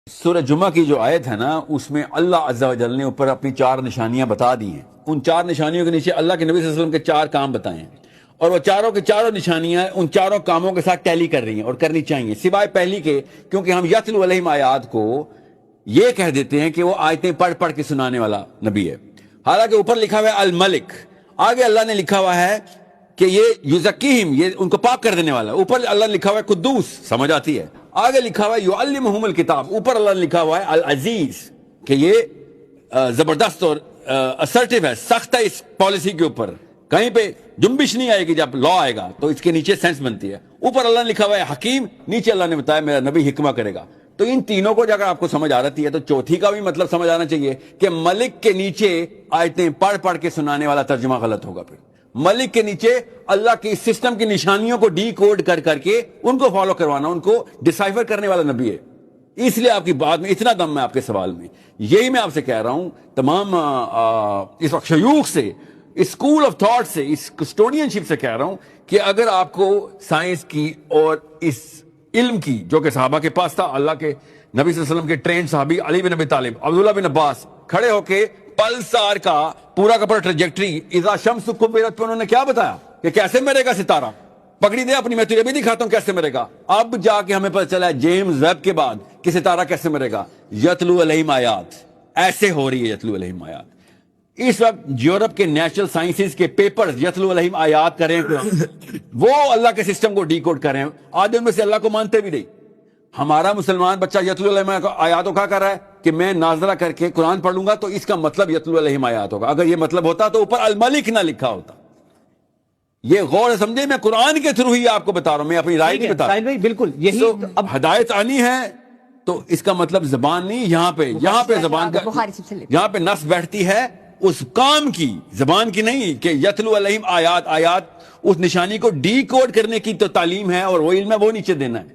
سورہ جمعہ کی جو آیت ہے نا، اس میں اللہ عز و جل نے اوپر اپنی 4 نشانیاں بتا دی ہیں. ان 4 نشانیوں کے نیچے اللہ کے نبی صلی اللہ علیہ وسلم کے 4 کام بتائے ہیں، اور وہ چاروں کے چاروں نشانیاں ان 4 کاموں کے ساتھ ٹیلی کر رہی ہیں اور کرنی چاہیے، سوائے پہلی کے، کیونکہ ہم یتلو علیہم آیات کو یہ کہہ دیتے ہیں کہ وہ آیتیں پڑھ پڑھ کے سنانے والا نبی ہے. حالانکہ اوپر لکھا ہوا ہے الملک، آگے اللہ نے لکھا ہوا ہے کہ یہ یزکیہم، یہ ان کو پاک کر دینے والا. اوپر اللہ لکھا ہوا ہے قدوس، سمجھ آتی ہے. آگے لکھا ہوا ہے یعلمہم الکتاب، اوپر اللہ نے لکھا ہوا ہے العزیز، کہ یہ زبردست اور اسرٹیو ہے، سخت ہے اس پالیسی کے اوپر، کہیں پہ جنبش نہیں آئے گی. جب لا آئے گا تو اس کے نیچے سینس بنتی ہے. اوپر اللہ نے لکھا ہوا ہے حکیم، نیچے اللہ نے بتایا میرا نبی حکمہ کرے گا. تو ان تینوں کو اگر آپ کو سمجھ آ رہی ہے تو چوتھی کا بھی مطلب سمجھ آنا چاہیے کہ ملک کے نیچے آیتیں پڑھ پڑھ کے سنانے والا ترجمہ غلط ہوگا. پھر ملک کے نیچے اللہ کی سسٹم کی نشانیوں کو ڈی کوڈ کر کر کے ان کو فالو کروانا، ان کو ڈیسائفر کرنے والا نبی ہے. اس لیے آپ کی بات میں اتنا دم ہے آپ کے سوال میں. یہی میں آپ سے کہہ رہا ہوں، تمام اس وقت شیوخ سے، اسکول آف تھاٹ سے، اس کسٹوڈین شپ سے کہہ رہا ہوں کہ اگر آپ کو سائنس کی اور اس علم کی جو کہ صحابہ کے پاس تھا، اللہ کے نبی صلی اللہ علیہ وسلم کے ٹرینڈ صحابی علی بن ابی طالب، عبداللہ بن عباس کھڑے ہو کے پلسار کا پورا کا پورا ٹریجیکٹری اذا شمس کبرت پہ انہوں نے کیا بتایا کہ کیسے مرے گا ستارہ. پکڑی دے اپنی، میں تجھے بھی دکھاتا ہوں کیسے مرے گا. اب جا کے ہمیں پتہ چلا ہے جیمز ویب کے بعد کہ ستارہ کیسے مرے گا. یتلو علیہم آیات، ایسے ہو رہی ہے یتلو علیہم آیات. اس وقت یورپ کے نیچرل سائنسز کے پیپرز یتلو علیہم آیات کریں، وہ اللہ کے سسٹم کو ڈی کوڈ کریں. آدھے ان میں سے اللہ کو مانتے بھی نہیں. ہمارا مسلمان بچہ یتلو علیہم آیات کو کہا کر رہا ہے کہ میں ناظرہ کر کے قرآن پڑھ لوں گا تو اس کا مطلب یتلو علیہم آیات ہوگا. اگر یہ مطلب ہوتا تو اوپر الملک نہ لکھا ہوتا. یہ غور سمجھے، میں قرآن کے تھرو ہی آپ کو بتا رہا ہوں، میں اپنی رائے نہیں بتا رہا. بالکل یہی اب ہدایت آنی ہے تو اس کا مطلب زبان نہیں، یہاں پہ زبان کا، یہاں پہ نص بیٹھتی ہے اس کام کی، زبان کی نہیں، کہ یتلو علیہم آیات، آیات اس نشانی کو ڈی کوڈ کرنے کی تو تعلیم ہے اور وہ علم ہے، وہ نیچے دینا ہے.